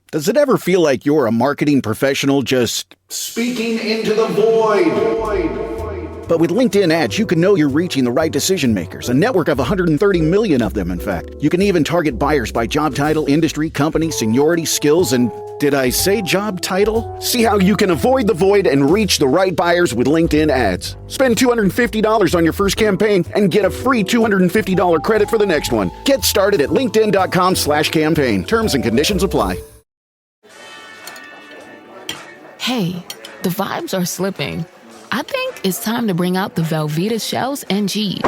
Does it ever feel like you're a marketing professional just speaking into the void? But with LinkedIn ads, you can know you're reaching the right decision makers, a network of 130 million of them, in fact. You can even target buyers by job title, industry, company, seniority, skills, and did I say job title? See how you can avoid the void and reach the right buyers with LinkedIn ads. Spend $250 on your first campaign and get a free $250 credit for the next one. Get started at linkedin.com/campaign. Terms and conditions apply. Hey, the vibes are slipping. I think it's time to bring out the Velveeta shells and cheese.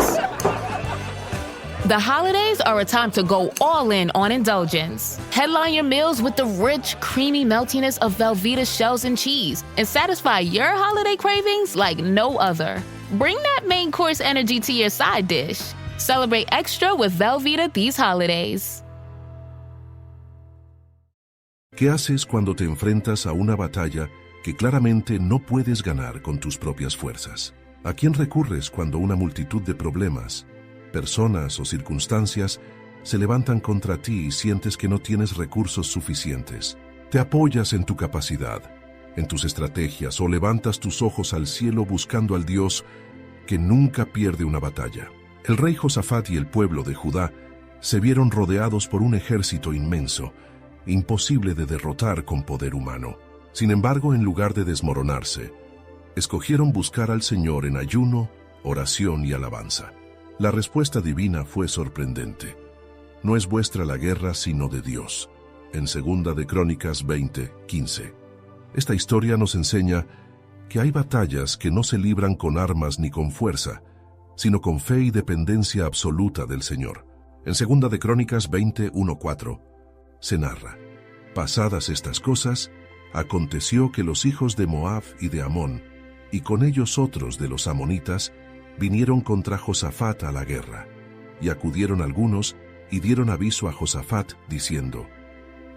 The holidays are a time to go all in on indulgence. Headline your meals with the rich, creamy meltiness of Velveeta shells and cheese and satisfy your holiday cravings like no other. Bring that main course energy to your side dish. Celebrate extra with Velveeta these holidays. ¿Qué haces cuando te enfrentas a una batalla que claramente no puedes ganar con tus propias fuerzas? ¿A quién recurres cuando una multitud de problemas, personas o circunstancias se levantan contra ti y sientes que no tienes recursos suficientes? ¿Te apoyas en tu capacidad, en tus estrategias o levantas tus ojos al cielo buscando al Dios que nunca pierde una batalla? El rey Josafat y el pueblo de Judá se vieron rodeados por un ejército inmenso, imposible de derrotar con poder humano. Sin embargo, en lugar de desmoronarse, escogieron buscar al Señor en ayuno, oración y alabanza. La respuesta divina fue sorprendente. No es vuestra la guerra, sino de Dios. En 2 de Crónicas 20:15. Esta historia nos enseña que hay batallas que no se libran con armas ni con fuerza, sino con fe y dependencia absoluta del Señor. En 2 de Crónicas 20:1-4 se narra: pasadas estas cosas, aconteció que los hijos de Moab y de Amón, y con ellos otros de los amonitas, vinieron contra Josafat a la guerra. Y acudieron algunos y dieron aviso a Josafat, diciendo: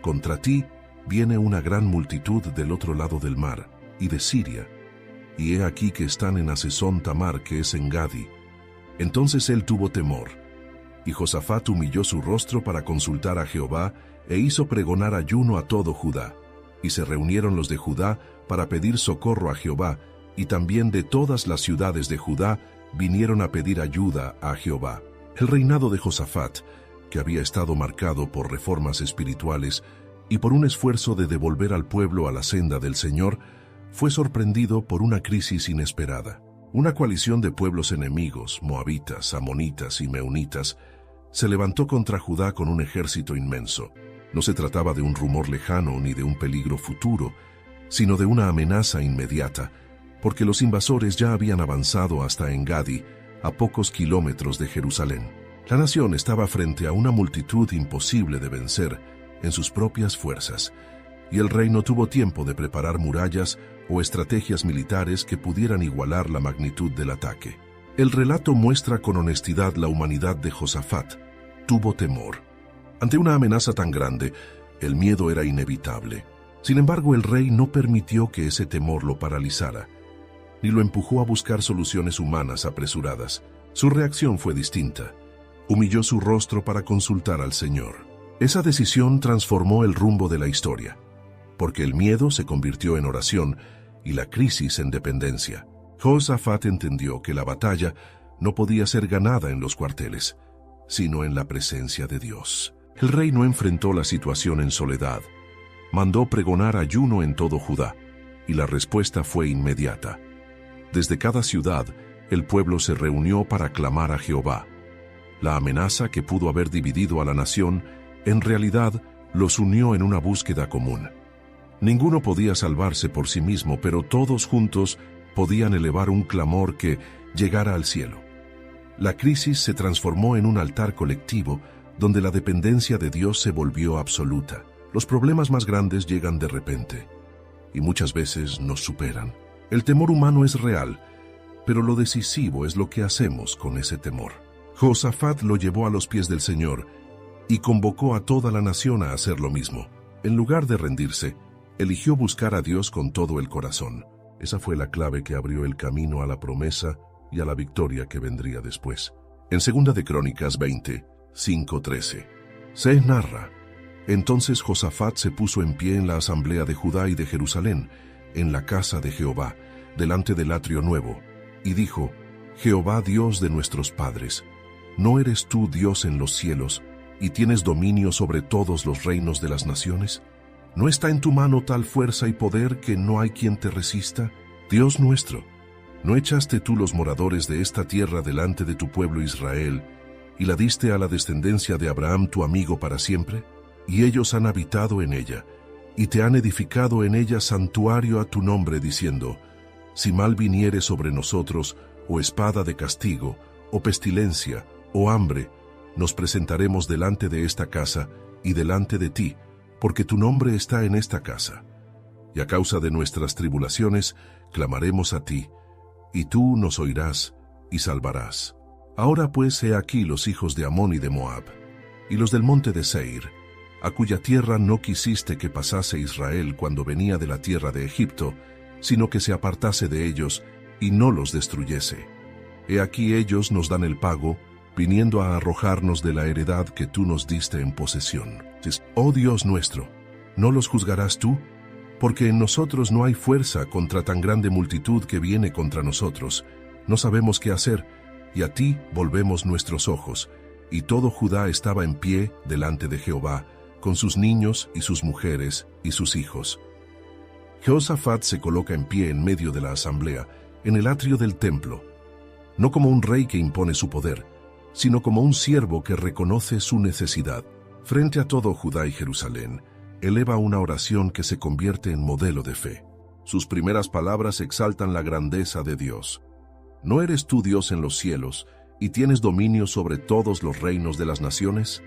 contra ti viene una gran multitud del otro lado del mar, y de Siria, y he aquí que están en Hasezón Tamar, que es en Gadi. Entonces él tuvo temor, y Josafat humilló su rostro para consultar a Jehová, e hizo pregonar ayuno a todo Judá. Y se reunieron los de Judá para pedir socorro a Jehová, y también de todas las ciudades de Judá vinieron a pedir ayuda a Jehová. El reinado de Josafat, que había estado marcado por reformas espirituales y por un esfuerzo de devolver al pueblo a la senda del Señor, fue sorprendido por una crisis inesperada. Una coalición de pueblos enemigos, moabitas, amonitas y meunitas, se levantó contra Judá con un ejército inmenso. No se trataba de un rumor lejano ni de un peligro futuro, sino de una amenaza inmediata, porque los invasores ya habían avanzado hasta En-Gadi, a pocos kilómetros de Jerusalén. La nación estaba frente a una multitud imposible de vencer en sus propias fuerzas, y el rey no tuvo tiempo de preparar murallas o estrategias militares que pudieran igualar la magnitud del ataque. El relato muestra con honestidad la humanidad de Josafat. Tuvo temor. Ante una amenaza tan grande, el miedo era inevitable. Sin embargo, el rey no permitió que ese temor lo paralizara, ni lo empujó a buscar soluciones humanas apresuradas. Su reacción fue distinta. Humilló su rostro para consultar al Señor. Esa decisión transformó el rumbo de la historia, porque el miedo se convirtió en oración y la crisis en dependencia. Josafat entendió que la batalla no podía ser ganada en los cuarteles, sino en la presencia de Dios. El rey no enfrentó la situación en soledad. Mandó pregonar ayuno en todo Judá, y la respuesta fue inmediata. Desde cada ciudad, el pueblo se reunió para clamar a Jehová. La amenaza que pudo haber dividido a la nación, en realidad, los unió en una búsqueda común. Ninguno podía salvarse por sí mismo, pero todos juntos podían elevar un clamor que llegara al cielo. La crisis se transformó en un altar colectivo donde la dependencia de Dios se volvió absoluta. Los problemas más grandes llegan de repente y muchas veces nos superan. El temor humano es real, pero lo decisivo es lo que hacemos con ese temor. Josafat lo llevó a los pies del Señor y convocó a toda la nación a hacer lo mismo. En lugar de rendirse, eligió buscar a Dios con todo el corazón. Esa fue la clave que abrió el camino a la promesa y a la victoria que vendría después. En 2 de Crónicas 20, 5-13, se narra: Entonces Josafat se puso en pie en la asamblea de Judá y de Jerusalén, en la casa de Jehová, delante del atrio nuevo, y dijo: Jehová Dios de nuestros padres, ¿no eres tú Dios en los cielos, y tienes dominio sobre todos los reinos de las naciones? ¿No está en tu mano tal fuerza y poder que no hay quien te resista? Dios nuestro, ¿no echaste tú los moradores de esta tierra delante de tu pueblo Israel, y la diste a la descendencia de Abraham tu amigo para siempre? Y ellos han habitado en ella, y te han edificado en ella santuario a tu nombre, diciendo: si mal viniere sobre nosotros, o espada de castigo, o pestilencia, o hambre, nos presentaremos delante de esta casa y delante de ti, porque tu nombre está en esta casa. Y a causa de nuestras tribulaciones, clamaremos a ti, y tú nos oirás y salvarás. Ahora pues he aquí los hijos de Amón y de Moab, y los del monte de Seir, a cuya tierra no quisiste que pasase Israel cuando venía de la tierra de Egipto, sino que se apartase de ellos y no los destruyese. He aquí ellos nos dan el pago, viniendo a arrojarnos de la heredad que tú nos diste en posesión. Oh Dios nuestro, ¿no los juzgarás tú? Porque en nosotros no hay fuerza contra tan grande multitud que viene contra nosotros. No sabemos qué hacer, y a ti volvemos nuestros ojos. Y todo Judá estaba en pie delante de Jehová, con sus niños y sus mujeres y sus hijos. Jehosafat se coloca en pie en medio de la asamblea, en el atrio del templo, no como un rey que impone su poder, sino como un siervo que reconoce su necesidad. Frente a todo Judá y Jerusalén, eleva una oración que se convierte en modelo de fe. Sus primeras palabras exaltan la grandeza de Dios. ¿No eres tú Dios en los cielos, y tienes dominio sobre todos los reinos de las naciones?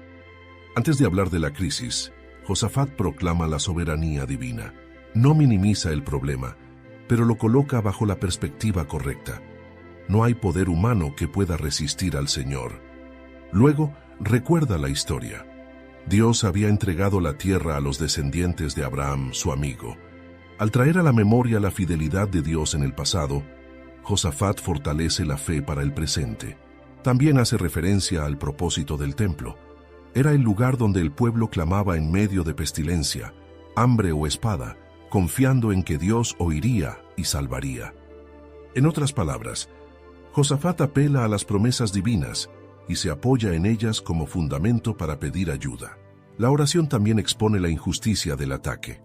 Antes de hablar de la crisis, Josafat proclama la soberanía divina. No minimiza el problema, pero lo coloca bajo la perspectiva correcta. No hay poder humano que pueda resistir al Señor. Luego, recuerda la historia. Dios había entregado la tierra a los descendientes de Abraham, su amigo. Al traer a la memoria la fidelidad de Dios en el pasado, Josafat fortalece la fe para el presente. También hace referencia al propósito del templo. Era el lugar donde el pueblo clamaba en medio de pestilencia, hambre o espada, confiando en que Dios oiría y salvaría. En otras palabras, Josafat apela a las promesas divinas y se apoya en ellas como fundamento para pedir ayuda. La oración también expone la injusticia del ataque.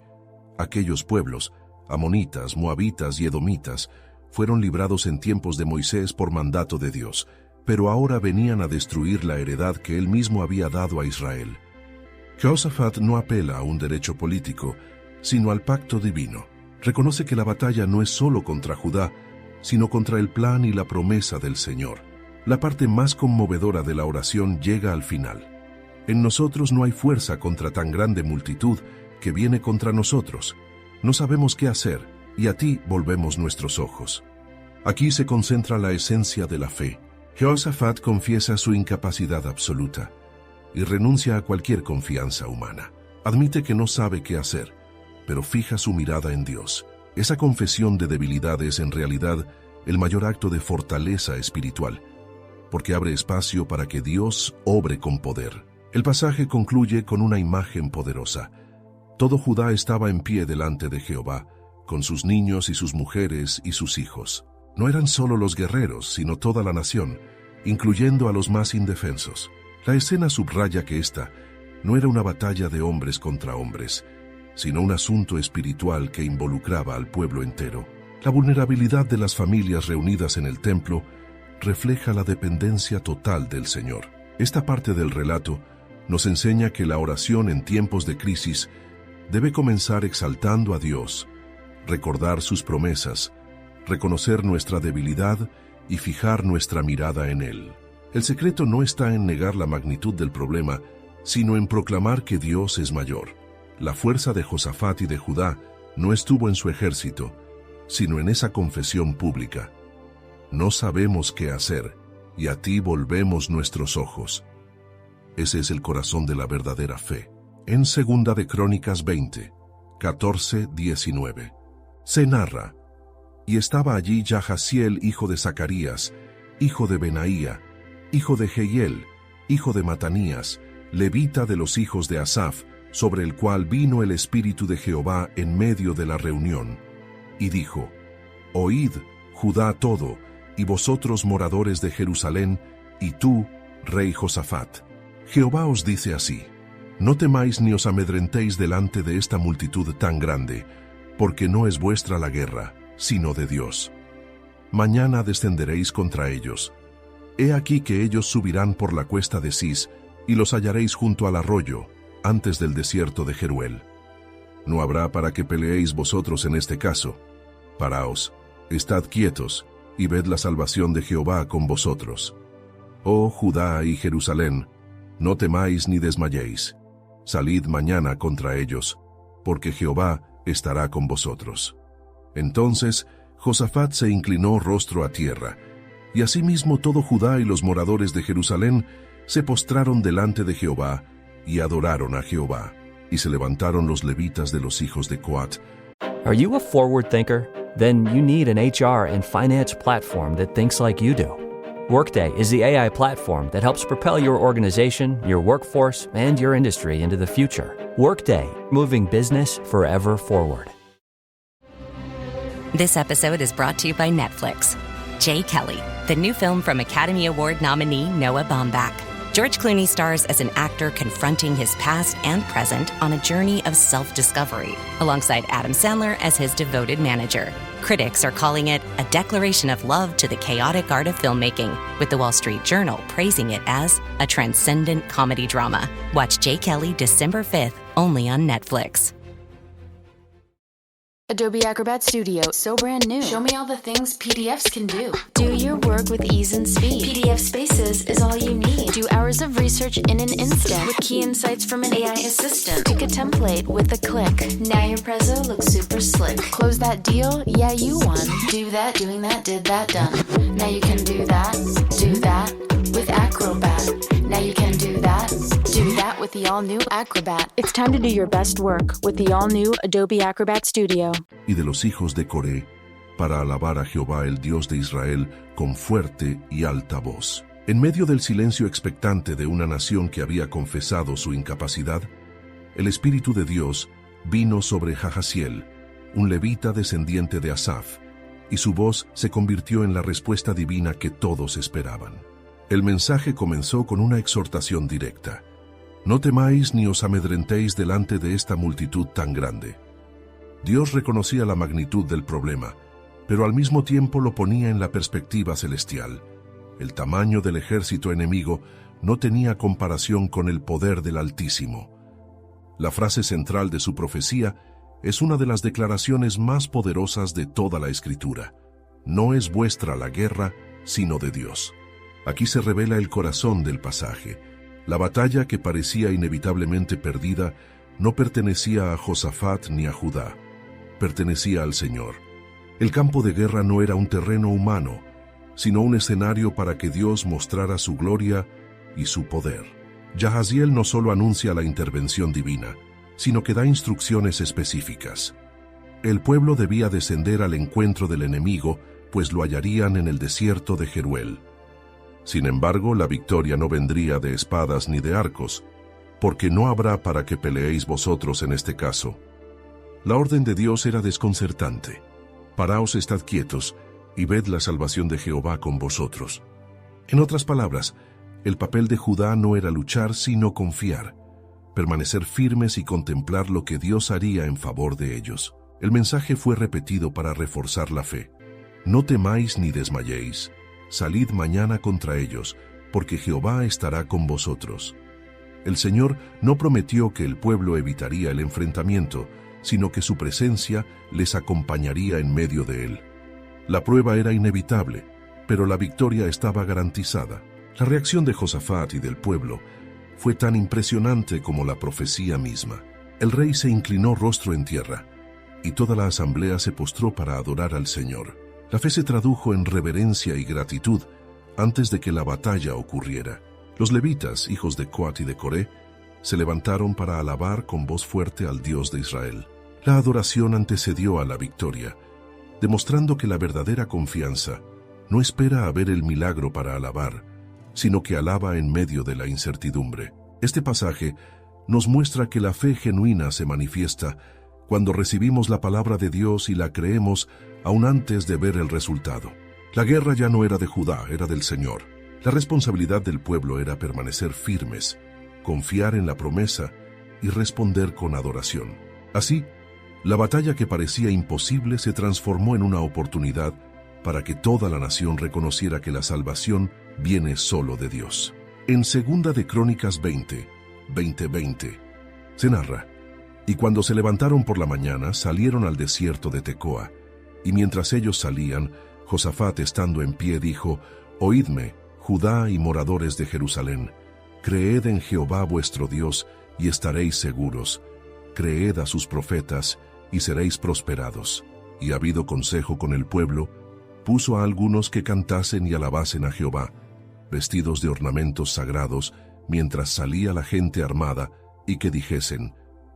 Aquellos pueblos, amonitas, moabitas y edomitas, fueron librados en tiempos de Moisés por mandato de Dios, pero ahora venían a destruir la heredad que él mismo había dado a Israel. Jehosafat no apela a un derecho político, sino al pacto divino. Reconoce que la batalla no es solo contra Judá, sino contra el plan y la promesa del Señor. La parte más conmovedora de la oración llega al final. En nosotros no hay fuerza contra tan grande multitud que viene contra nosotros. No sabemos qué hacer, y a ti volvemos nuestros ojos. Aquí se concentra la esencia de la fe. Jehosafat confiesa su incapacidad absoluta y renuncia a cualquier confianza humana. Admite que no sabe qué hacer, pero fija su mirada en Dios. Esa confesión de debilidad es en realidad el mayor acto de fortaleza espiritual, porque abre espacio para que Dios obre con poder. El pasaje concluye con una imagen poderosa. Todo Judá estaba en pie delante de Jehová, con sus niños y sus mujeres y sus hijos. No eran solo los guerreros, sino toda la nación, incluyendo a los más indefensos. La escena subraya que esta no era una batalla de hombres contra hombres, sino un asunto espiritual que involucraba al pueblo entero. La vulnerabilidad de las familias reunidas en el templo refleja la dependencia total del Señor. Esta parte del relato nos enseña que la oración en tiempos de crisis debe comenzar exaltando a Dios, recordar sus promesas, reconocer nuestra debilidad y fijar nuestra mirada en Él. El secreto no está en negar la magnitud del problema, sino en proclamar que Dios es mayor. La fuerza de Josafat y de Judá no estuvo en su ejército, sino en esa confesión pública. No sabemos qué hacer, y a ti volvemos nuestros ojos. Ese es el corazón de la verdadera fe. En 2 de Crónicas 20, 14-19, se narra: y estaba allí Yahaziel, hijo de Zacarías, hijo de Benaía, hijo de Jehiel, hijo de Matanías, levita de los hijos de Asaf, sobre el cual vino el Espíritu de Jehová en medio de la reunión, y dijo: Oíd, Judá todo, y vosotros moradores de Jerusalén, y tú, rey Josafat. Jehová os dice así: No temáis ni os amedrentéis delante de esta multitud tan grande, porque no es vuestra la guerra, sino de Dios. Mañana descenderéis contra ellos. He aquí que ellos subirán por la cuesta de Cis, y los hallaréis junto al arroyo, antes del desierto de Jeruel. No habrá para que peleéis vosotros en este caso. Paraos, estad quietos, y ved la salvación de Jehová con vosotros. Oh Judá y Jerusalén, no temáis ni desmayéis. Salid mañana contra ellos, porque Jehová estará con vosotros. Entonces Josafat se inclinó rostro a tierra, y asimismo todo Judá y los moradores de Jerusalén se postraron delante de Jehová y adoraron a Jehová. Y se levantaron los levitas de los hijos de Coat. Are you a forward thinker? Then you need an HR and finance platform that thinks like you do. Workday is the AI platform that helps propel your organization, your workforce, and your industry into the future. Workday, moving business forever forward. This episode is brought to you by Netflix. Jay Kelly, the new film from Academy Award nominee Noah Baumbach. George Clooney stars as an actor confronting his past and present on a journey of self-discovery, alongside Adam Sandler as his devoted manager. Critics are calling it a declaration of love to the chaotic art of filmmaking, with the Wall Street Journal praising it as a transcendent comedy drama. Watch Jay Kelly December 5th, only on Netflix. Adobe Acrobat Studio, so brand new. Show me all the things PDFs can do. Do your work with ease and speed. PDF Spaces is all you need. Do hours of research in an instant with key insights from an AI assistant. Pick a template with a click. Now your prezzo looks super slick. Close that deal? Yeah, you won. Do that, doing that, did that, done. Now you can do that with Acrobat. Now you can do that with the all-new Acrobat. It's time to do your best work with the all-new Adobe Acrobat Studio. Y de los hijos de Coré, para alabar a Jehová el Dios de Israel con fuerte y alta voz. En medio del silencio expectante de una nación que había confesado su incapacidad, el Espíritu de Dios vino sobre Jahaziel, un levita descendiente de Asaf, y su voz se convirtió en la respuesta divina que todos esperaban. El mensaje comenzó con una exhortación directa: No temáis ni os amedrentéis delante de esta multitud tan grande. Dios reconocía la magnitud del problema, pero al mismo tiempo lo ponía en la perspectiva celestial. El tamaño del ejército enemigo no tenía comparación con el poder del Altísimo. La frase central de su profecía es una de las declaraciones más poderosas de toda la Escritura: No es vuestra la guerra, sino de Dios. Aquí se revela el corazón del pasaje. La batalla, que parecía inevitablemente perdida, no pertenecía a Josafat ni a Judá, pertenecía al Señor. El campo de guerra no era un terreno humano, sino un escenario para que Dios mostrara su gloria y su poder. Jahaziel no solo anuncia la intervención divina, sino que da instrucciones específicas. El pueblo debía descender al encuentro del enemigo, pues lo hallarían en el desierto de Jeruel. Sin embargo, la victoria no vendría de espadas ni de arcos, porque no habrá para que peleéis vosotros en este caso. La orden de Dios era desconcertante: Paraos, estad quietos, y ved la salvación de Jehová con vosotros. En otras palabras, el papel de Judá no era luchar, sino confiar, permanecer firmes y contemplar lo que Dios haría en favor de ellos. El mensaje fue repetido para reforzar la fe: No temáis ni desmayéis. Salid mañana contra ellos, porque Jehová estará con vosotros. El Señor no prometió que el pueblo evitaría el enfrentamiento, sino que su presencia les acompañaría en medio de él. La prueba era inevitable, pero la victoria estaba garantizada. La reacción de Josafat y del pueblo fue tan impresionante como la profecía misma. El rey se inclinó rostro en tierra, y toda la asamblea se postró para adorar al Señor. La fe se tradujo en reverencia y gratitud antes de que la batalla ocurriera. Los levitas, hijos de Coat y de Coré, se levantaron para alabar con voz fuerte al Dios de Israel. La adoración antecedió a la victoria, demostrando que la verdadera confianza no espera a ver el milagro para alabar, sino que alaba en medio de la incertidumbre. Este pasaje nos muestra que la fe genuina se manifiesta cuando recibimos la palabra de Dios y la creemos aún antes de ver el resultado. La guerra ya no era de Judá, era del Señor. La responsabilidad del pueblo era permanecer firmes, confiar en la promesa y responder con adoración. Así, la batalla que parecía imposible se transformó en una oportunidad para que toda la nación reconociera que la salvación viene solo de Dios. En 2 de Crónicas 20 se narra: y cuando se levantaron por la mañana, salieron al desierto de Tecoa, y mientras ellos salían, Josafat, estando en pie, dijo: Oídme, Judá y moradores de Jerusalén, creed en Jehová vuestro Dios y estaréis seguros, creed a sus profetas y seréis prosperados. Y habido consejo con el pueblo, puso a algunos que cantasen y alabasen a Jehová, vestidos de ornamentos sagrados, mientras salía la gente armada, y que dijesen: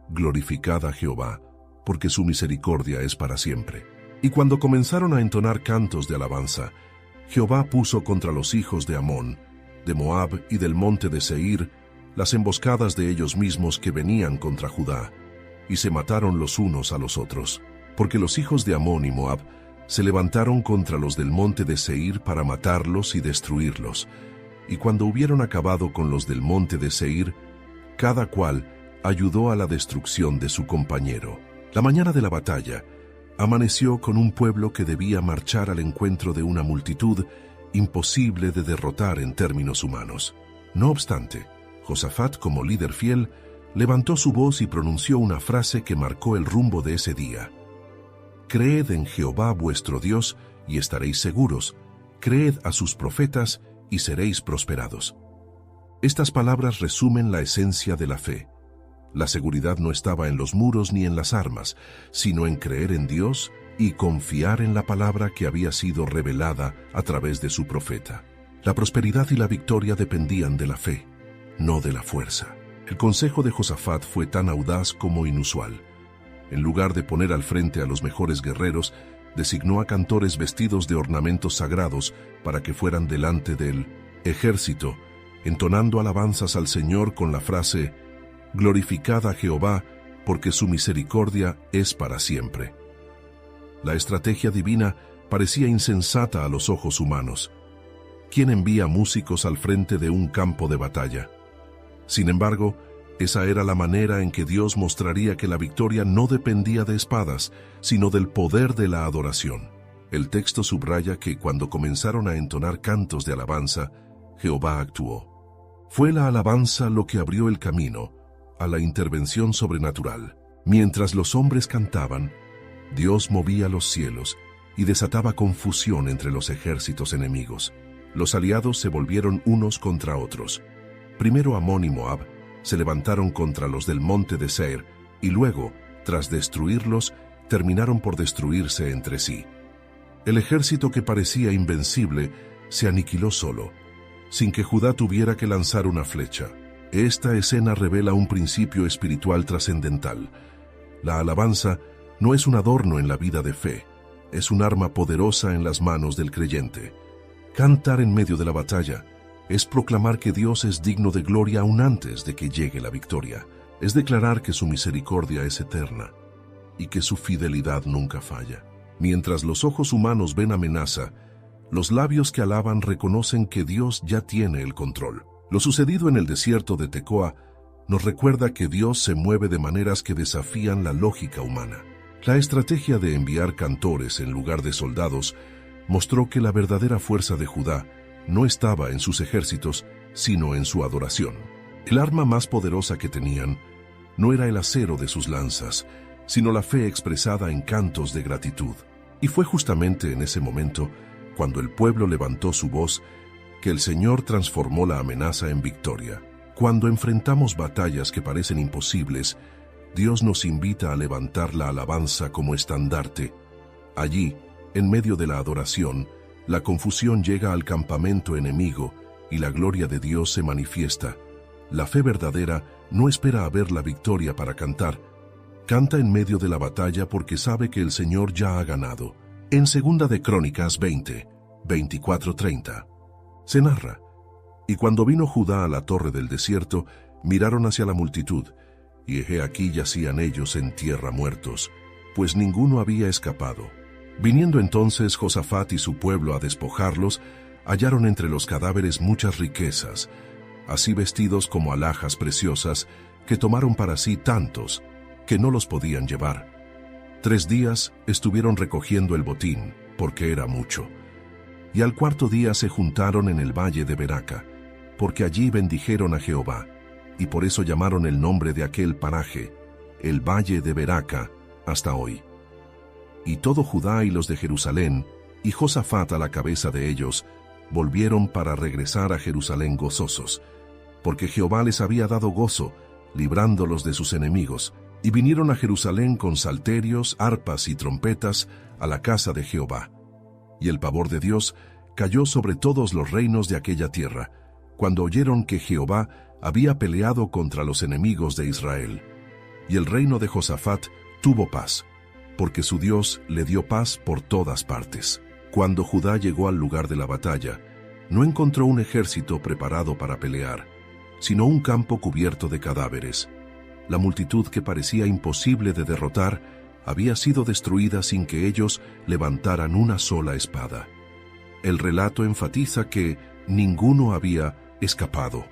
Glorificad a Jehová, porque su misericordia es para siempre. Y cuando comenzaron a entonar cantos de alabanza, Jehová puso contra los hijos de Amón, de Moab y del monte de Seir, las emboscadas de ellos mismos que venían contra Judá, y se mataron los unos a los otros, porque los hijos de Amón y Moab se levantaron contra los del monte de Seir para matarlos y destruirlos. Y cuando hubieron acabado con los del monte de Seir, cada cual ayudó a la destrucción de su compañero. La mañana de la batalla amaneció con un pueblo que debía marchar al encuentro de una multitud imposible de derrotar en términos humanos. No obstante, Josafat, como líder fiel, levantó su voz y pronunció una frase que marcó el rumbo de ese día: Creed en Jehová vuestro Dios y estaréis seguros, creed a sus profetas y seréis prosperados. Estas palabras resumen la esencia de la fe. La seguridad no estaba en los muros ni en las armas, sino en creer en Dios y confiar en la palabra que había sido revelada a través de su profeta. La prosperidad y la victoria dependían de la fe, no de la fuerza. El consejo de Josafat fue tan audaz como inusual. En lugar de poner al frente a los mejores guerreros, designó a cantores vestidos de ornamentos sagrados para que fueran delante del ejército, entonando alabanzas al Señor con la frase: Glorificad a Jehová, porque su misericordia es para siempre. La estrategia divina parecía insensata a los ojos humanos. ¿Quién envía músicos al frente de un campo de batalla? Sin embargo, esa era la manera en que Dios mostraría que la victoria no dependía de espadas, sino del poder de la adoración. El texto subraya que cuando comenzaron a entonar cantos de alabanza, Jehová actuó. Fue la alabanza lo que abrió el camino a la intervención sobrenatural. Mientras los hombres cantaban, Dios movía los cielos y desataba confusión entre los ejércitos enemigos. Los aliados se volvieron unos contra otros. Primero Amón y Moab se levantaron contra los del monte de Seir, y luego, tras destruirlos, terminaron por destruirse entre sí. El ejército que parecía invencible se aniquiló solo, sin que Judá tuviera que lanzar una flecha. Esta escena revela un principio espiritual trascendental. La alabanza no es un adorno en la vida de fe, es un arma poderosa en las manos del creyente. Cantar en medio de la batalla es proclamar que Dios es digno de gloria aún antes de que llegue la victoria. Es declarar que su misericordia es eterna y que su fidelidad nunca falla. Mientras los ojos humanos ven amenaza, los labios que alaban reconocen que Dios ya tiene el control. Lo sucedido en el desierto de Tecoa nos recuerda que Dios se mueve de maneras que desafían la lógica humana. La estrategia de enviar cantores en lugar de soldados mostró que la verdadera fuerza de Judá no estaba en sus ejércitos, sino en su adoración. El arma más poderosa que tenían no era el acero de sus lanzas, sino la fe expresada en cantos de gratitud. Y fue justamente en ese momento, cuando el pueblo levantó su voz, que el Señor transformó la amenaza en victoria. Cuando enfrentamos batallas que parecen imposibles, Dios nos invita a levantar la alabanza como estandarte. Allí, en medio de la adoración, la confusión llega al campamento enemigo y la gloria de Dios se manifiesta. La fe verdadera no espera a ver la victoria para cantar. Canta en medio de la batalla porque sabe que el Señor ya ha ganado. En 2 de Crónicas 20, 24-30, se narra: y cuando vino Judá a la torre del desierto, miraron hacia la multitud, y he aquí yacían ellos en tierra muertos, pues ninguno había escapado. Viniendo entonces Josafat y su pueblo a despojarlos, hallaron entre los cadáveres muchas riquezas, así vestidos como alhajas preciosas, que tomaron para sí tantos, que no los podían llevar. 3 días estuvieron recogiendo el botín, porque era mucho. Y al 4.º día se juntaron en el valle de Beraca, porque allí bendijeron a Jehová, y por eso llamaron el nombre de aquel paraje, el valle de Beraca, hasta hoy. Y todo Judá y los de Jerusalén, y Josafat a la cabeza de ellos, volvieron para regresar a Jerusalén gozosos, porque Jehová les había dado gozo, librándolos de sus enemigos, y vinieron a Jerusalén con salterios, arpas y trompetas a la casa de Jehová. Y el pavor de Dios cayó sobre todos los reinos de aquella tierra, cuando oyeron que Jehová había peleado contra los enemigos de Israel. Y el reino de Josafat tuvo paz, porque su Dios le dio paz por todas partes. Cuando Judá llegó al lugar de la batalla, no encontró un ejército preparado para pelear, sino un campo cubierto de cadáveres. La multitud que parecía imposible de derrotar había sido destruida sin que ellos levantaran una sola espada. El relato enfatiza que ninguno había escapado.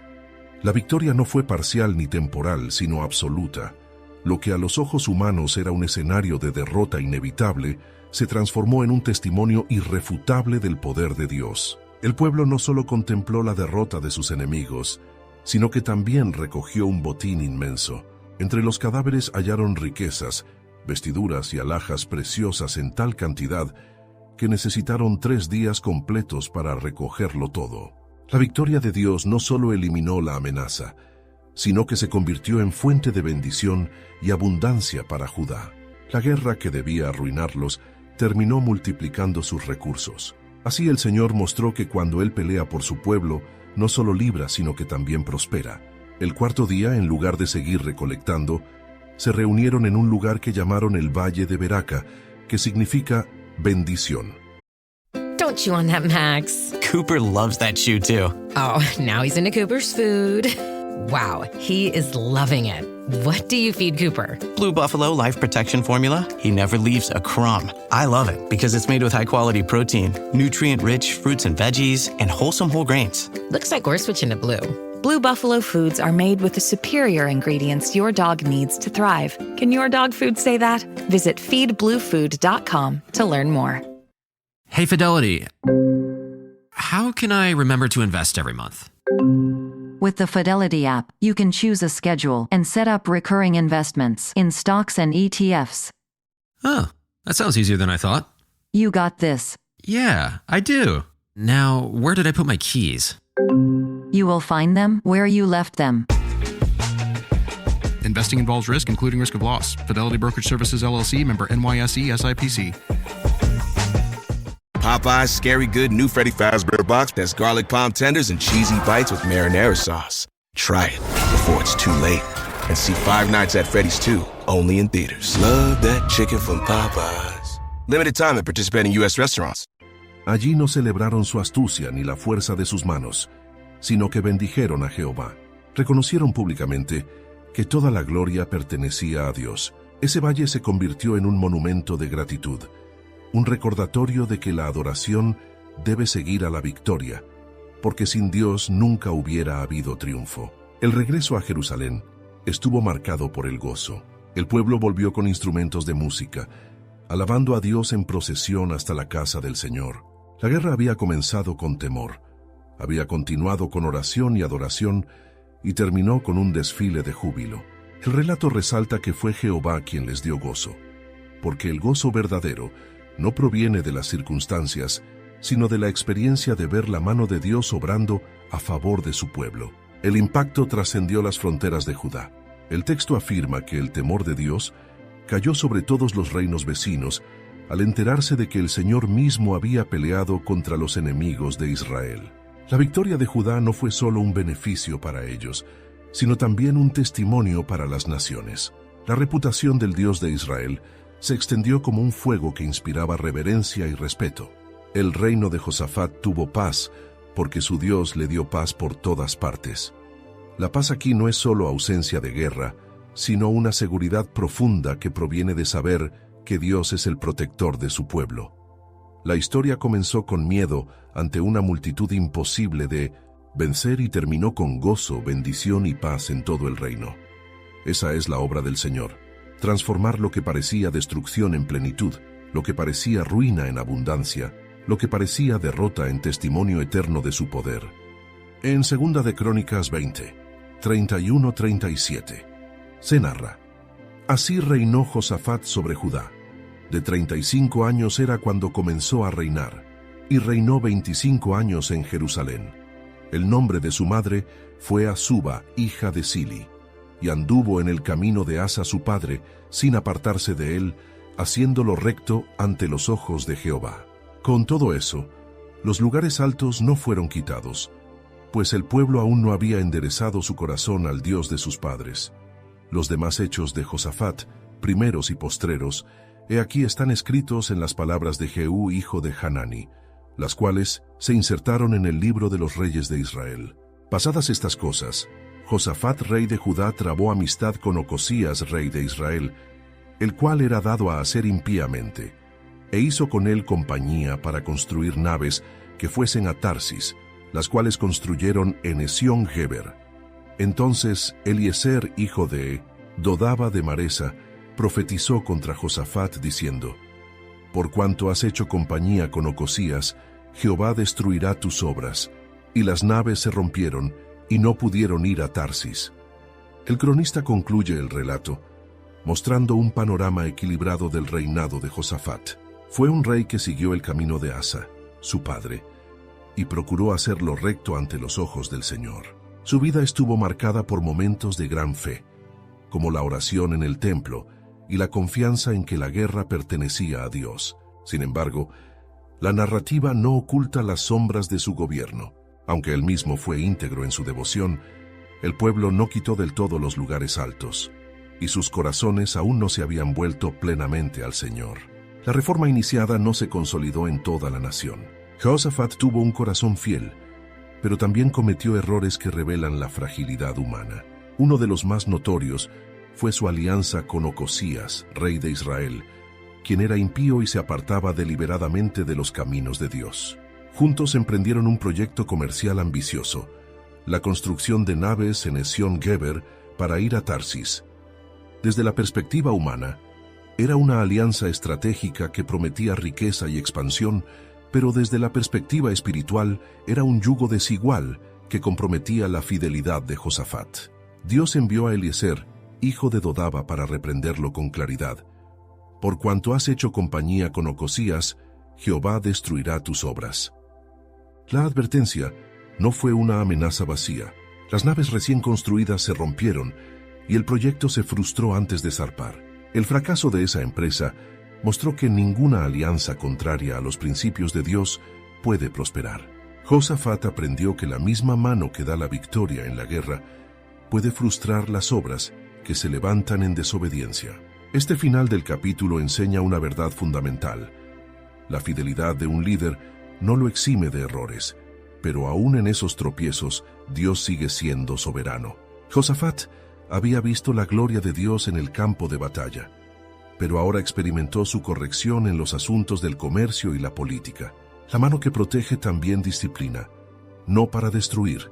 La victoria no fue parcial ni temporal, sino absoluta. Lo que a los ojos humanos era un escenario de derrota inevitable, se transformó en un testimonio irrefutable del poder de Dios. El pueblo no solo contempló la derrota de sus enemigos, sino que también recogió un botín inmenso. Entre los cadáveres hallaron riquezas, vestiduras y alhajas preciosas en tal cantidad que necesitaron 3 días completos para recogerlo todo. La victoria de Dios no solo eliminó la amenaza, sino que se convirtió en fuente de bendición y abundancia para Judá. La guerra que debía arruinarlos terminó multiplicando sus recursos. Así el Señor mostró que cuando Él pelea por su pueblo, no solo libra, sino que también prospera. El 4.º día, en lugar de seguir recolectando, se reunieron en un lugar que llamaron el Valle de Beraca, que significa bendición. Don't chew on that, Max. Cooper loves that chew too. Oh, now he's into Cooper's food. Wow, he is loving it. What do you feed Cooper? Blue Buffalo Life Protection Formula. He never leaves a crumb. I love it because it's made with high-quality protein, nutrient-rich fruits and veggies, and wholesome whole grains. Looks like we're switching to Blue. Blue Buffalo foods are made with the superior ingredients your dog needs to thrive. Can your dog food say that? Visit feedbluefood.com to learn more. Hey, Fidelity. How can I remember to invest every month? With the Fidelity app, you can choose a schedule and set up recurring investments in stocks and ETFs. Oh, that sounds easier than I thought. You got this. Yeah, I do. Now, where did I put my keys? You will find them where you left them. Investing involves risk, including risk of loss. Fidelity Brokerage Services, LLC, member NYSE, SIPC. Popeye's Scary Good new Freddy Fazbear Box has garlic palm tenders and cheesy bites with marinara sauce. Try it before it's too late. And see Five Nights at Freddy's 2, only in theaters. Love that chicken from Popeyes. Limited time at participating U.S. restaurants. Allí no celebraron su astucia ni la fuerza de sus manos, sino que bendijeron a Jehová. Reconocieron públicamente que toda la gloria pertenecía a Dios. Ese valle se convirtió en un monumento de gratitud, un recordatorio de que la adoración debe seguir a la victoria, porque sin Dios nunca hubiera habido triunfo. El regreso a Jerusalén estuvo marcado por el gozo. El pueblo volvió con instrumentos de música, alabando a Dios en procesión hasta la casa del Señor. La guerra había comenzado con temor, había continuado con oración y adoración, y terminó con un desfile de júbilo. El relato resalta que fue Jehová quien les dio gozo, porque el gozo verdadero no proviene de las circunstancias, sino de la experiencia de ver la mano de Dios obrando a favor de su pueblo. El impacto trascendió las fronteras de Judá. El texto afirma que el temor de Dios cayó sobre todos los reinos vecinos al enterarse de que el Señor mismo había peleado contra los enemigos de Israel. La victoria de Judá no fue solo un beneficio para ellos, sino también un testimonio para las naciones. La reputación del Dios de Israel se extendió como un fuego que inspiraba reverencia y respeto. El reino de Josafat tuvo paz, porque su Dios le dio paz por todas partes. La paz aquí no es solo ausencia de guerra, sino una seguridad profunda que proviene de saber que Dios es el protector de su pueblo. La historia comenzó con miedo ante una multitud imposible de vencer y terminó con gozo, bendición y paz en todo el reino. Esa es la obra del Señor, transformar lo que parecía destrucción en plenitud, lo que parecía ruina en abundancia, lo que parecía derrota en testimonio eterno de su poder. En 2 de Crónicas 20, 31-37, se narra: Así reinó Josafat sobre Judá. De 35 años era cuando comenzó a reinar, y reinó 25 años en Jerusalén. El nombre de su madre fue Azuba, hija de Sili, y anduvo en el camino de Asa su padre, sin apartarse de él, haciéndolo recto ante los ojos de Jehová. Con todo eso, los lugares altos no fueron quitados, pues el pueblo aún no había enderezado su corazón al Dios de sus padres. Los demás hechos de Josafat, primeros y postreros, he aquí están escritos en las palabras de Jehú, hijo de Hanani, las cuales se insertaron en el libro de los reyes de Israel. Pasadas estas cosas, Josafat, rey de Judá, trabó amistad con Ocosías, rey de Israel, el cual era dado a hacer impíamente, e hizo con él compañía para construir naves que fuesen a Tarsis, las cuales construyeron en Esión-Geber. Entonces Eliezer, hijo de Dodaba de Maresa, profetizó contra Josafat diciendo: Por cuanto has hecho compañía con Ocosías, Jehová destruirá tus obras. Y las naves se rompieron y no pudieron ir a Tarsis. El cronista concluye el relato, mostrando un panorama equilibrado del reinado de Josafat. Fue un rey que siguió el camino de Asa, su padre, y procuró hacerlo recto ante los ojos del Señor. Su vida estuvo marcada por momentos de gran fe, como la oración en el templo y la confianza en que la guerra pertenecía a Dios. Sin embargo, la narrativa no oculta las sombras de su gobierno. Aunque él mismo fue íntegro en su devoción, el pueblo no quitó del todo los lugares altos, y sus corazones aún no se habían vuelto plenamente al Señor. La reforma iniciada no se consolidó en toda la nación. Josafat tuvo un corazón fiel, pero también cometió errores que revelan la fragilidad humana. Uno de los más notorios fue su alianza con Ocosías, rey de Israel, quien era impío y se apartaba deliberadamente de los caminos de Dios. Juntos emprendieron un proyecto comercial ambicioso, la construcción de naves en Esión-Geber para ir a Tarsis. Desde la perspectiva humana, era una alianza estratégica que prometía riqueza y expansión, pero desde la perspectiva espiritual era un yugo desigual que comprometía la fidelidad de Josafat. Dios envió a Eliezer, hijo de Dodaba, para reprenderlo con claridad. Por cuanto has hecho compañía con Ocosías, Jehová destruirá tus obras. La advertencia no fue una amenaza vacía. Las naves recién construidas se rompieron y el proyecto se frustró antes de zarpar. El fracaso de esa empresa mostró que ninguna alianza contraria a los principios de Dios puede prosperar. Josafat aprendió que la misma mano que da la victoria en la guerra puede frustrar las obras que se levantan en desobediencia. Este final del capítulo enseña una verdad fundamental. La fidelidad de un líder no lo exime de errores, pero aún en esos tropiezos, Dios sigue siendo soberano. Josafat había visto la gloria de Dios en el campo de batalla, pero ahora experimentó su corrección en los asuntos del comercio y la política. La mano que protege también disciplina, no para destruir,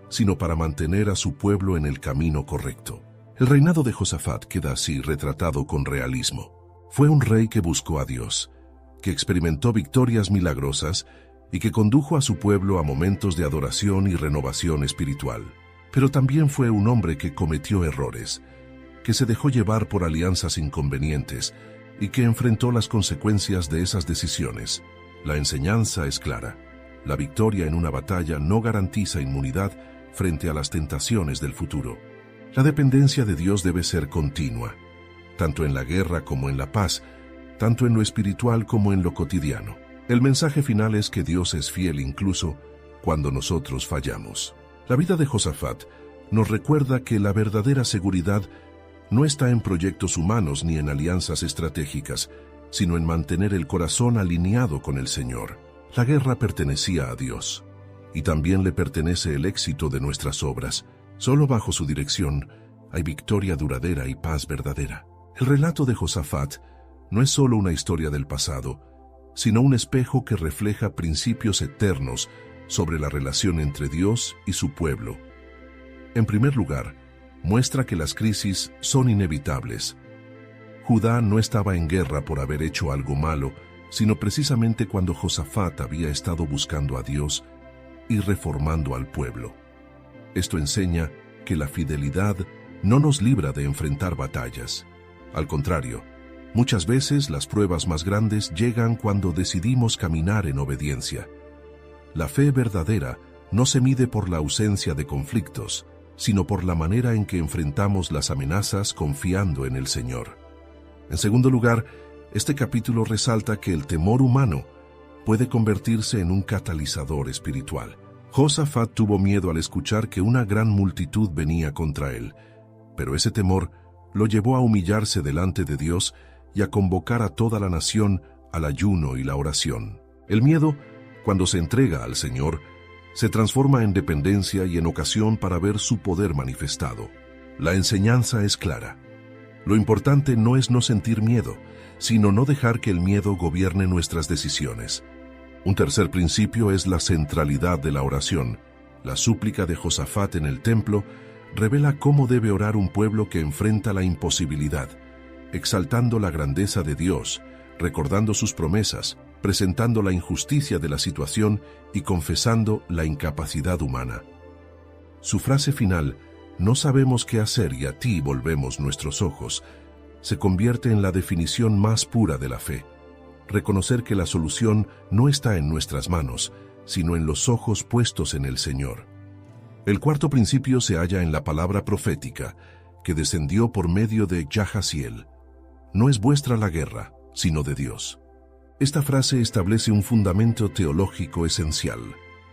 sino para mantener a su pueblo en el camino correcto. El reinado de Josafat queda así retratado con realismo. Fue un rey que buscó a Dios, que experimentó victorias milagrosas y que condujo a su pueblo a momentos de adoración y renovación espiritual. Pero también fue un hombre que cometió errores, que se dejó llevar por alianzas inconvenientes y que enfrentó las consecuencias de esas decisiones. La enseñanza es clara. La victoria en una batalla no garantiza inmunidad frente a las tentaciones del futuro. La dependencia de Dios debe ser continua, tanto en la guerra como en la paz, tanto en lo espiritual como en lo cotidiano. El mensaje final es que Dios es fiel incluso cuando nosotros fallamos. La vida de Josafat nos recuerda que la verdadera seguridad no está en proyectos humanos ni en alianzas estratégicas, sino en mantener el corazón alineado con el Señor. La guerra pertenecía a Dios, y también le pertenece el éxito de nuestras obras. Solo bajo su dirección hay victoria duradera y paz verdadera. El relato de Josafat no es solo una historia del pasado, sino un espejo que refleja principios eternos sobre la relación entre Dios y su pueblo. En primer lugar, muestra que las crisis son inevitables. Judá no estaba en guerra por haber hecho algo malo, sino precisamente cuando Josafat había estado buscando a Dios y reformando al pueblo. Esto enseña que la fidelidad no nos libra de enfrentar batallas. Al contrario, muchas veces las pruebas más grandes llegan cuando decidimos caminar en obediencia. La fe verdadera no se mide por la ausencia de conflictos, sino por la manera en que enfrentamos las amenazas confiando en el Señor. En segundo lugar, este capítulo resalta que el temor humano puede convertirse en un catalizador espiritual. Josafat tuvo miedo al escuchar que una gran multitud venía contra él, pero ese temor lo llevó a humillarse delante de Dios y a convocar a toda la nación al ayuno y la oración. El miedo, cuando se entrega al Señor, se transforma en dependencia y en ocasión para ver su poder manifestado. La enseñanza es clara. Lo importante no es no sentir miedo, sino no dejar que el miedo gobierne nuestras decisiones. Un tercer principio es la centralidad de la oración. La súplica de Josafat en el templo revela cómo debe orar un pueblo que enfrenta la imposibilidad, exaltando la grandeza de Dios, recordando sus promesas, presentando la injusticia de la situación y confesando la incapacidad humana. Su frase final, "No sabemos qué hacer y a ti volvemos nuestros ojos", se convierte en la definición más pura de la fe. Reconocer que la solución no está en nuestras manos, sino en los ojos puestos en el Señor. El cuarto principio se halla en la palabra profética, que descendió por medio de Yahaziel. No es vuestra la guerra, sino de Dios. Esta frase establece un fundamento teológico esencial.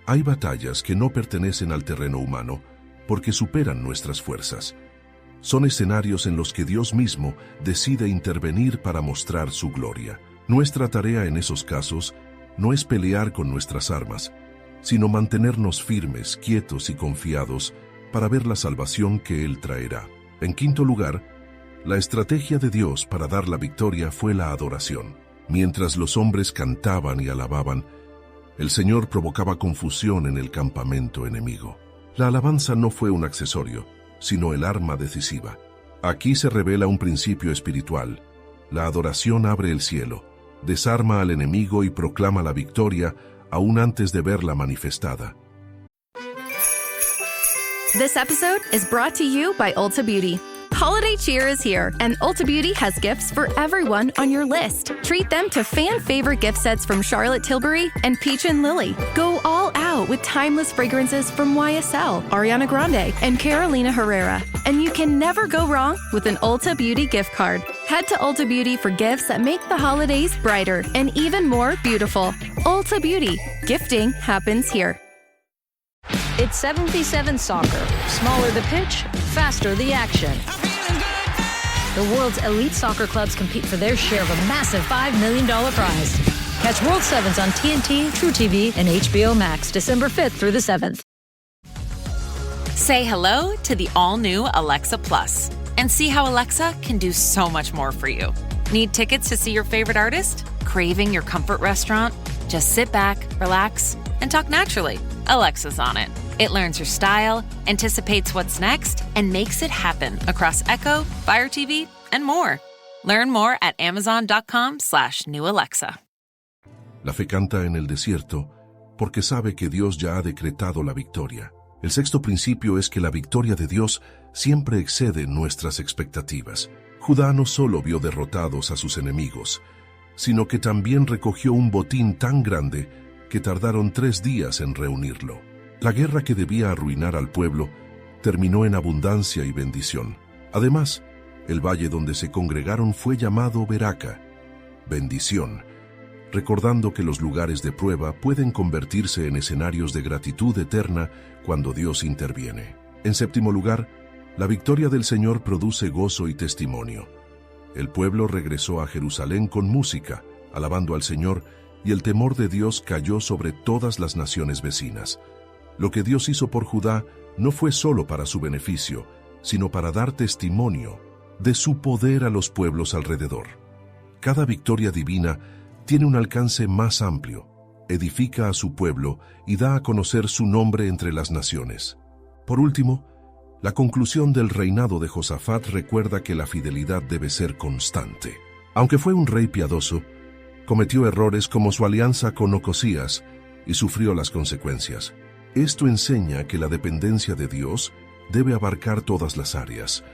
Hay batallas que no pertenecen al terreno humano, porque superan nuestras fuerzas. Son escenarios en los que Dios mismo decide intervenir para mostrar su gloria. Nuestra tarea en esos casos no es pelear con nuestras armas, sino mantenernos firmes, quietos y confiados para ver la salvación que Él traerá. En quinto lugar, la estrategia de Dios para dar la victoria fue la adoración. Mientras los hombres cantaban y alababan, el Señor provocaba confusión en el campamento enemigo. La alabanza no fue un accesorio, sino el arma decisiva. Aquí se revela un principio espiritual. La adoración abre el cielo, desarma al enemigo y proclama la victoria aún antes de verla manifestada. This episode is brought to you by Ulta Beauty. Holiday cheer is here, and Ulta Beauty has gifts for everyone on your list. Treat them to fan-favorite gift sets from Charlotte Tilbury and Peach & Lily. Go all out with timeless fragrances from YSL, Ariana Grande, and Carolina Herrera. And you can never go wrong with an Ulta Beauty gift card. Head to Ulta Beauty for gifts that make the holidays brighter and even more beautiful. Ulta Beauty. Gifting happens here. It's 7v7 soccer. Smaller the pitch, faster the action. The world's elite soccer clubs compete for their share of a massive $5 million prize. Catch World Sevens on TNT, TrueTV, and HBO Max December 5th through the 7th. Say hello to the all-new Alexa Plus and see how Alexa can do so much more for you. Need tickets to see your favorite artist? Craving your comfort restaurant? Just sit back, relax, and talk naturally. Alexa's on it. It learns your style, anticipates what's next, and makes it happen across Echo, Fire TV, and more. Learn more at amazon.com/new Alexa. La fe canta en el desierto porque sabe que Dios ya ha decretado la victoria. El sexto principio es que la victoria de Dios siempre excede nuestras expectativas. Judá no solo vio derrotados a sus enemigos, sino que también recogió un botín tan grande que tardaron 3 días en reunirlo. La guerra que debía arruinar al pueblo terminó en abundancia y bendición. Además, el valle donde se congregaron fue llamado Beraca, bendición, recordando que los lugares de prueba pueden convertirse en escenarios de gratitud eterna cuando Dios interviene. En séptimo lugar, la victoria del Señor produce gozo y testimonio. El pueblo regresó a Jerusalén con música, alabando al Señor, y el temor de Dios cayó sobre todas las naciones vecinas. Lo que Dios hizo por Judá no fue solo para su beneficio, sino para dar testimonio de su poder a los pueblos alrededor. Cada victoria divina tiene un alcance más amplio, edifica a su pueblo y da a conocer su nombre entre las naciones. Por último, la conclusión del reinado de Josafat recuerda que la fidelidad debe ser constante. Aunque fue un rey piadoso, cometió errores como su alianza con Ocosías y sufrió las consecuencias. Esto enseña que la dependencia de Dios debe abarcar todas las áreas: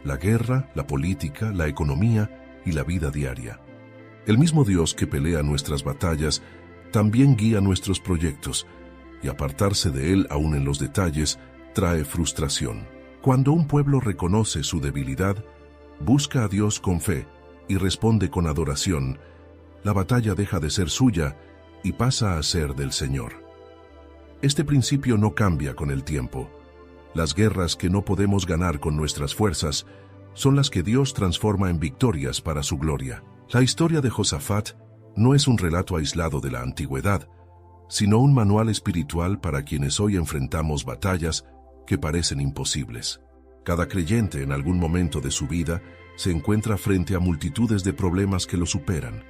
la guerra, la política, la economía y la vida diaria. El mismo Dios que pelea nuestras batallas también guía nuestros proyectos, y apartarse de Él aún en los detalles trae frustración. Cuando un pueblo reconoce su debilidad, busca a Dios con fe y responde con adoración, la batalla deja de ser suya y pasa a ser del Señor. Este principio no cambia con el tiempo. Las guerras que no podemos ganar con nuestras fuerzas son las que Dios transforma en victorias para su gloria. La historia de Josafat no es un relato aislado de la antigüedad, sino un manual espiritual para quienes hoy enfrentamos batallas que parecen imposibles. Cada creyente en algún momento de su vida se encuentra frente a multitudes de problemas que lo superan: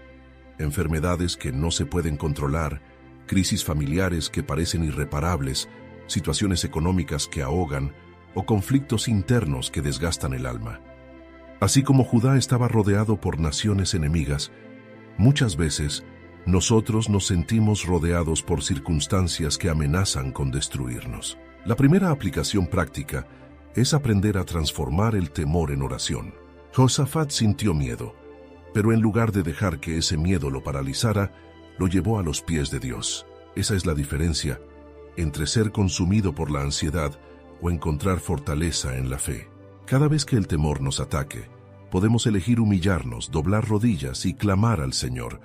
enfermedades que no se pueden controlar, crisis familiares que parecen irreparables, situaciones económicas que ahogan o conflictos internos que desgastan el alma. Así como Judá estaba rodeado por naciones enemigas, muchas veces nosotros nos sentimos rodeados por circunstancias que amenazan con destruirnos. La primera aplicación práctica es aprender a transformar el temor en oración. Josafat sintió miedo, pero en lugar de dejar que ese miedo lo paralizara, lo llevó a los pies de Dios. Esa es la diferencia entre ser consumido por la ansiedad o encontrar fortaleza en la fe. Cada vez que el temor nos ataque, podemos elegir humillarnos, doblar rodillas y clamar al Señor,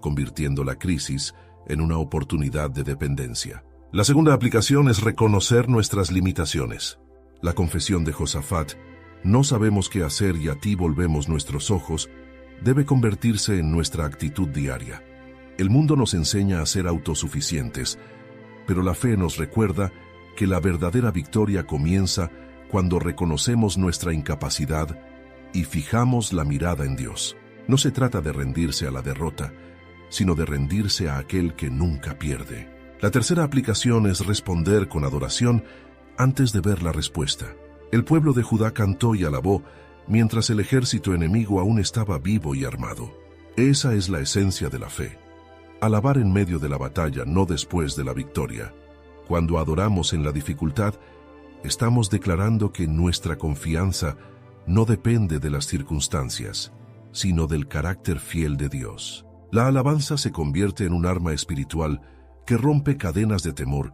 convirtiendo la crisis en una oportunidad de dependencia. La segunda aplicación es reconocer nuestras limitaciones. La confesión de Josafat, "No sabemos qué hacer y a ti volvemos nuestros ojos", debe convertirse en nuestra actitud diaria. El mundo nos enseña a ser autosuficientes, pero la fe nos recuerda que la verdadera victoria comienza cuando reconocemos nuestra incapacidad y fijamos la mirada en Dios. No se trata de rendirse a la derrota, sino de rendirse a aquel que nunca pierde. La tercera aplicación es responder con adoración antes de ver la respuesta. El pueblo de Judá cantó y alabó mientras el ejército enemigo aún estaba vivo y armado. Esa es la esencia de la fe. Alabar en medio de la batalla, no después de la victoria. Cuando adoramos en la dificultad, estamos declarando que nuestra confianza no depende de las circunstancias, sino del carácter fiel de Dios. La alabanza se convierte en un arma espiritual que rompe cadenas de temor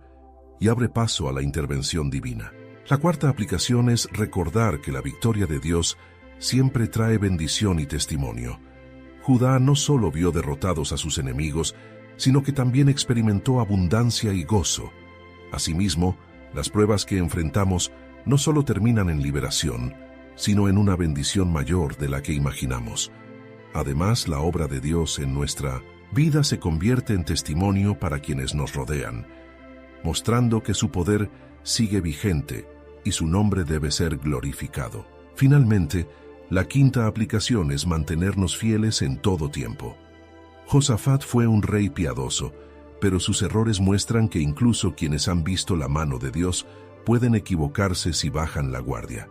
y abre paso a la intervención divina. La cuarta aplicación es recordar que la victoria de Dios siempre trae bendición y testimonio. Judá no solo vio derrotados a sus enemigos, sino que también experimentó abundancia y gozo. Asimismo, las pruebas que enfrentamos no solo terminan en liberación, sino en una bendición mayor de la que imaginamos. Además, la obra de Dios en nuestra vida se convierte en testimonio para quienes nos rodean, mostrando que su poder sigue vigente y su nombre debe ser glorificado. Finalmente, la quinta aplicación es mantenernos fieles en todo tiempo. Josafat fue un rey piadoso, pero sus errores muestran que incluso quienes han visto la mano de Dios pueden equivocarse si bajan la guardia.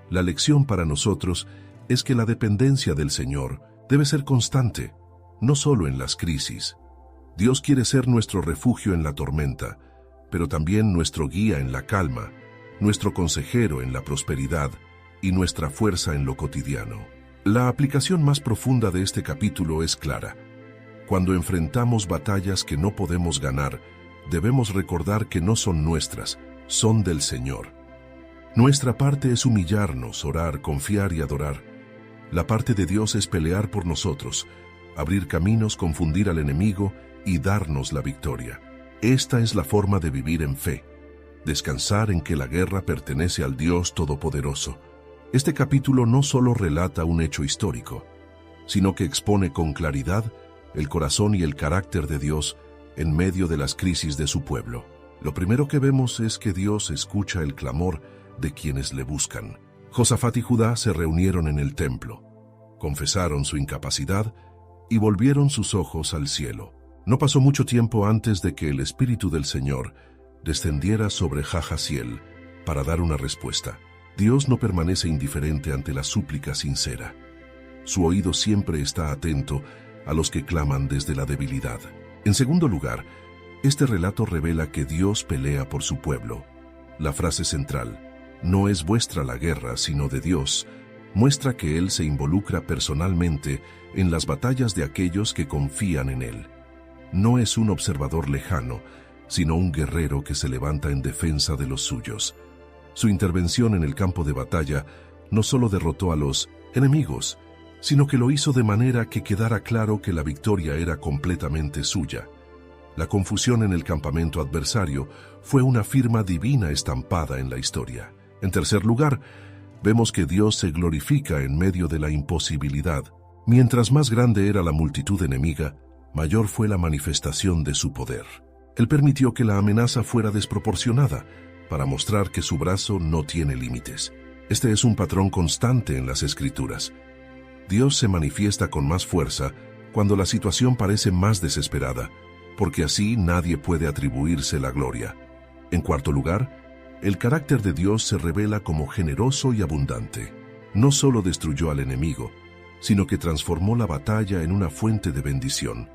La lección para nosotros es que la dependencia del Señor debe ser constante, no solo en las crisis. Dios quiere ser nuestro refugio en la tormenta, pero también nuestro guía en la calma, nuestro consejero en la prosperidad y nuestra fuerza en lo cotidiano. La aplicación más profunda de este capítulo es clara. Cuando enfrentamos batallas que no podemos ganar, debemos recordar que no son nuestras, son del Señor. Nuestra parte es humillarnos, orar, confiar y adorar. La parte de Dios es pelear por nosotros, abrir caminos, confundir al enemigo y darnos la victoria. Esta es la forma de vivir en fe, descansar en que la guerra pertenece al Dios Todopoderoso. Este capítulo no solo relata un hecho histórico, sino que expone con claridad el corazón y el carácter de Dios en medio de las crisis de su pueblo. Lo primero que vemos es que Dios escucha el clamor de quienes le buscan. Josafat y Judá se reunieron en el templo, confesaron su incapacidad y volvieron sus ojos al cielo. No pasó mucho tiempo antes de que el Espíritu del Señor descendiera sobre Jahaziel para dar una respuesta. Dios no permanece indiferente ante la súplica sincera. Su oído siempre está atento a los que claman desde la debilidad. En segundo lugar, este relato revela que Dios pelea por su pueblo. La frase central, "No es vuestra la guerra, sino de Dios", muestra que Él se involucra personalmente en las batallas de aquellos que confían en Él. No es un observador lejano, sino un guerrero que se levanta en defensa de los suyos. Su intervención en el campo de batalla no solo derrotó a los enemigos, sino que lo hizo de manera que quedara claro que la victoria era completamente suya. La confusión en el campamento adversario fue una firma divina estampada en la historia. En tercer lugar, vemos que Dios se glorifica en medio de la imposibilidad. Mientras más grande era la multitud enemiga, mayor fue la manifestación de su poder. Él permitió que la amenaza fuera desproporcionada, para mostrar que su brazo no tiene límites. Este es un patrón constante en las Escrituras. Dios se manifiesta con más fuerza cuando la situación parece más desesperada, porque así nadie puede atribuirse la gloria. En cuarto lugar, el carácter de Dios se revela como generoso y abundante. No solo destruyó al enemigo, sino que transformó la batalla en una fuente de bendición.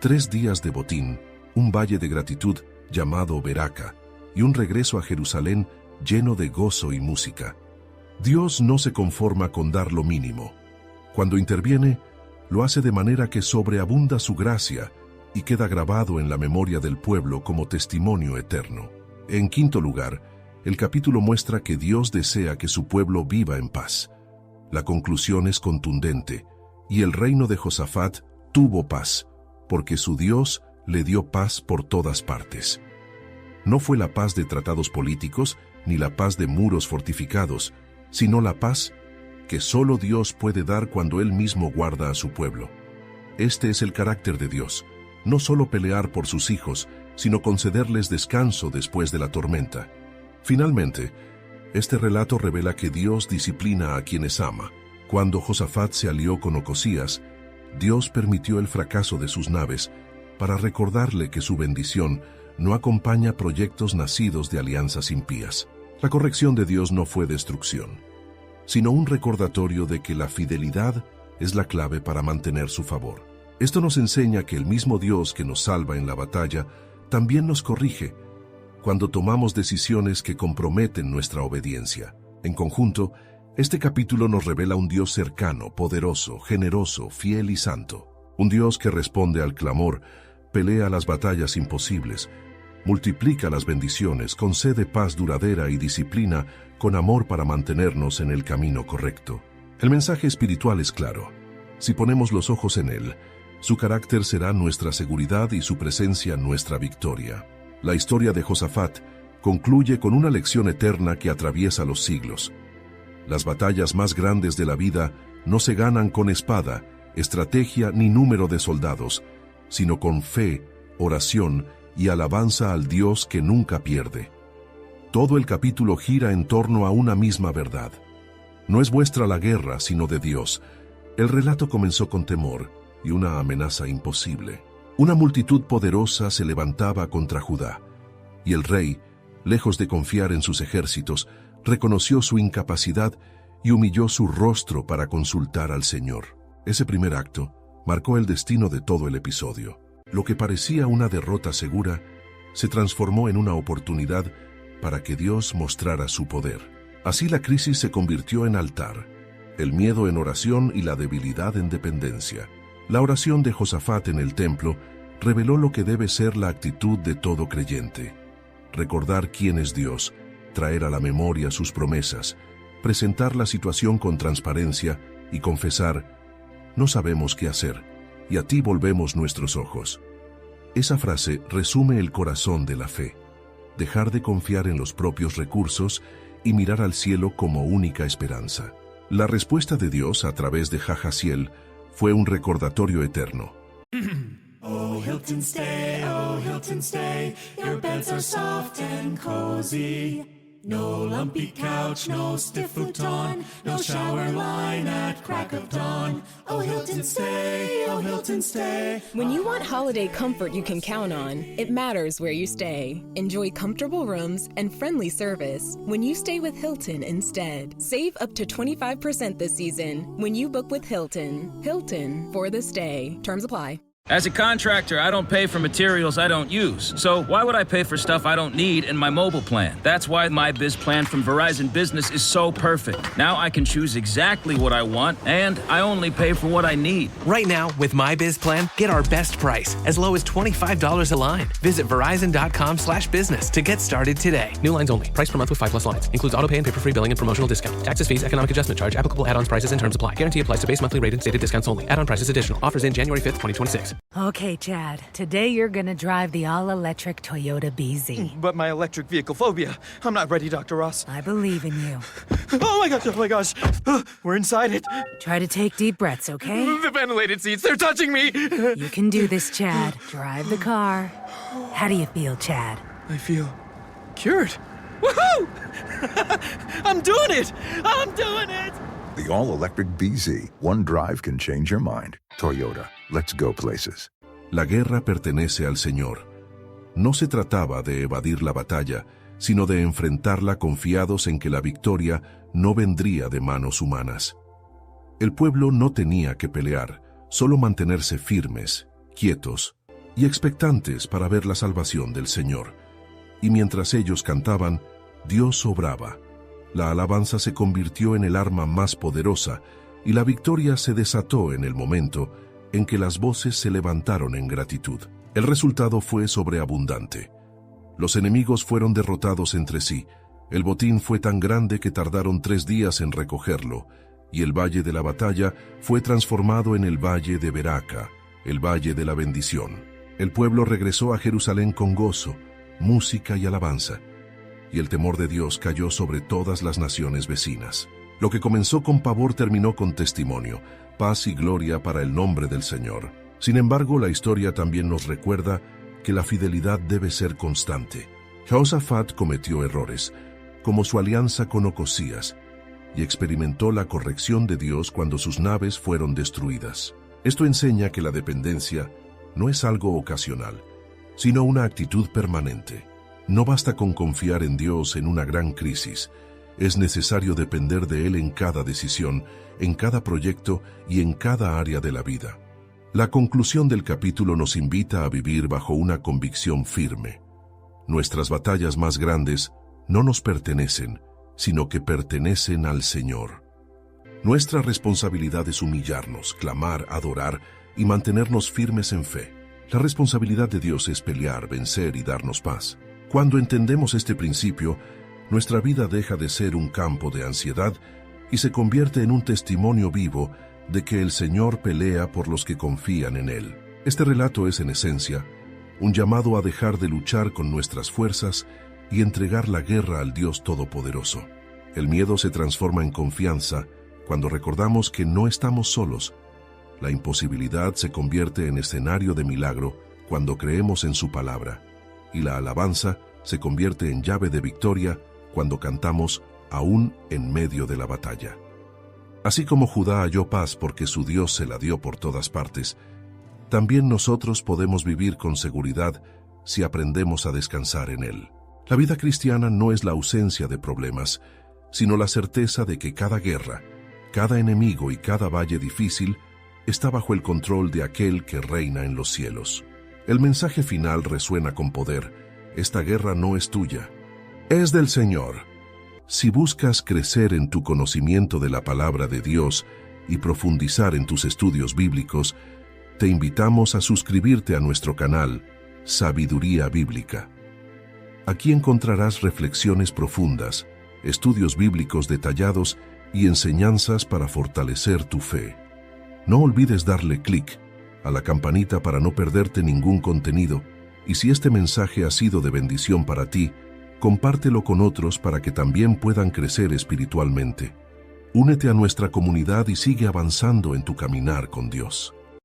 3 días de botín, un valle de gratitud llamado Beraca, y un regreso a Jerusalén lleno de gozo y música. Dios no se conforma con dar lo mínimo. Cuando interviene, lo hace de manera que sobreabunda su gracia y queda grabado en la memoria del pueblo como testimonio eterno. En quinto lugar, el capítulo muestra que Dios desea que su pueblo viva en paz. La conclusión es contundente, y el reino de Josafat tuvo paz, porque su Dios le dio paz por todas partes. No fue la paz de tratados políticos, ni la paz de muros fortificados, sino la paz que solo Dios puede dar cuando Él mismo guarda a su pueblo. Este es el carácter de Dios, no solo pelear por sus hijos, sino concederles descanso después de la tormenta. Finalmente, este relato revela que Dios disciplina a quienes ama. Cuando Josafat se alió con Ocosías, Dios permitió el fracaso de sus naves para recordarle que su bendición no acompaña proyectos nacidos de alianzas impías. La corrección de Dios no fue destrucción, sino un recordatorio de que la fidelidad es la clave para mantener su favor. Esto nos enseña que el mismo Dios que nos salva en la batalla también nos corrige cuando tomamos decisiones que comprometen nuestra obediencia. En conjunto, este capítulo nos revela un Dios cercano, poderoso, generoso, fiel y santo. Un Dios que responde al clamor, pelea las batallas imposibles, multiplica las bendiciones, concede paz duradera y disciplina con amor para mantenernos en el camino correcto. El mensaje espiritual es claro. Si ponemos los ojos en Él, su carácter será nuestra seguridad y su presencia nuestra victoria. La historia de Josafat concluye con una lección eterna que atraviesa los siglos. Las batallas más grandes de la vida no se ganan con espada, estrategia ni número de soldados, sino con fe, oración y alabanza al Dios que nunca pierde. Todo el capítulo gira en torno a una misma verdad. No es vuestra la guerra, sino de Dios. El relato comenzó con temor y una amenaza imposible. Una multitud poderosa se levantaba contra Judá, y el rey, lejos de confiar en sus ejércitos, reconoció su incapacidad y humilló su rostro para consultar al Señor. Ese primer acto marcó el destino de todo el episodio. Lo que parecía una derrota segura se transformó en una oportunidad para que Dios mostrara su poder. Así la crisis se convirtió en altar, el miedo en oración y la debilidad en dependencia. La oración de Josafat en el templo reveló lo que debe ser la actitud de todo creyente: recordar quién es Dios, traer a la memoria sus promesas, presentar la situación con transparencia y confesar: no sabemos qué hacer, y a ti volvemos nuestros ojos. Esa frase resume el corazón de la fe: dejar de confiar en los propios recursos y mirar al cielo como única esperanza. La respuesta de Dios a través de Jahaziel fue un recordatorio eterno. Oh, Hilton stay, your beds are soft and cozy. No lumpy couch, no stiff futon, no shower line at crack of dawn. Oh, Hilton, stay, oh, Hilton, stay. When you want holiday comfort you can count on, it matters where you stay. Enjoy comfortable rooms and friendly service when you stay with Hilton instead. Save up to 25% this season when you book with Hilton. Hilton for the stay. Terms apply. As a contractor, I don't pay for materials I don't use. So why would I pay for stuff I don't need in my mobile plan? That's why my Biz plan from Verizon Business is so perfect. Now I can choose exactly what I want, and I only pay for what I need. Right now, with my Biz plan, get our best price, as low as $25 a line. Visit Verizon.com/business to get started today. New lines only. Price per month with 5+ lines. Includes auto pay and paper-free billing and promotional discount. Taxes, fees, economic adjustment charge. Applicable add-ons, prices, and terms apply. Guarantee applies to base monthly rate and stated discounts only. Add-on prices additional. Offers in January 5th, 2026. Okay, Chad. Today you're gonna drive the all-electric Toyota BZ. But my electric vehicle phobia. I'm not ready, Dr. Ross. I believe in you. Oh my gosh. We're inside it. Try to take deep breaths, okay? The ventilated seats, they're touching me. You can do this, Chad. Drive the car. How do you feel, Chad? I feel cured. Woohoo! I'm doing it! The all-electric BZ. One drive can change your mind. Toyota. Let's go places. La guerra pertenece al Señor. No se trataba de evadir la batalla, sino de enfrentarla confiados en que la victoria no vendría de manos humanas. El pueblo no tenía que pelear, solo mantenerse firmes, quietos y expectantes para ver la salvación del Señor. Y mientras ellos cantaban, Dios obraba. La alabanza se convirtió en el arma más poderosa y la victoria se desató en el momento en que las voces se levantaron en gratitud. El resultado fue sobreabundante. Los enemigos fueron derrotados entre sí. El botín fue tan grande que tardaron 3 días en recogerlo, y el valle de la batalla fue transformado en el valle de Beraca, el valle de la bendición. El pueblo regresó a Jerusalén con gozo, música y alabanza, y el temor de Dios cayó sobre todas las naciones vecinas. Lo que comenzó con pavor terminó con testimonio, paz y gloria para el nombre del Señor. Sin embargo, la historia también nos recuerda que la fidelidad debe ser constante. Jehosafat cometió errores, como su alianza con Ocosías, y experimentó la corrección de Dios cuando sus naves fueron destruidas. Esto enseña que la dependencia no es algo ocasional, sino una actitud permanente. No basta con confiar en Dios en una gran crisis. Es necesario depender de Él en cada decisión, en cada proyecto y en cada área de la vida. La conclusión del capítulo nos invita a vivir bajo una convicción firme. Nuestras batallas más grandes no nos pertenecen, sino que pertenecen al Señor. Nuestra responsabilidad es humillarnos, clamar, adorar y mantenernos firmes en fe. La responsabilidad de Dios es pelear, vencer y darnos paz. Cuando entendemos este principio, nuestra vida deja de ser un campo de ansiedad y se convierte en un testimonio vivo de que el Señor pelea por los que confían en Él. Este relato es, en esencia, un llamado a dejar de luchar con nuestras fuerzas y entregar la guerra al Dios Todopoderoso. El miedo se transforma en confianza cuando recordamos que no estamos solos. La imposibilidad se convierte en escenario de milagro cuando creemos en su palabra. Y la alabanza se convierte en llave de victoria cuando cantamos aún en medio de la batalla. Así como Judá halló paz porque su Dios se la dio por todas partes, también nosotros podemos vivir con seguridad si aprendemos a descansar en Él. La vida cristiana no es la ausencia de problemas, sino la certeza de que cada guerra, cada enemigo y cada valle difícil está bajo el control de aquel que reina en los cielos. El mensaje final resuena con poder. Esta guerra no es tuya, es del Señor. Si buscas crecer en tu conocimiento de la palabra de Dios y profundizar en tus estudios bíblicos, te invitamos a suscribirte a nuestro canal Sabiduría Bíblica. Aquí encontrarás reflexiones profundas, estudios bíblicos detallados y enseñanzas para fortalecer tu fe. No olvides darle clic a la campanita para no perderte ningún contenido, y si este mensaje ha sido de bendición para ti, compártelo con otros para que también puedan crecer espiritualmente. Únete a nuestra comunidad y sigue avanzando en tu caminar con Dios.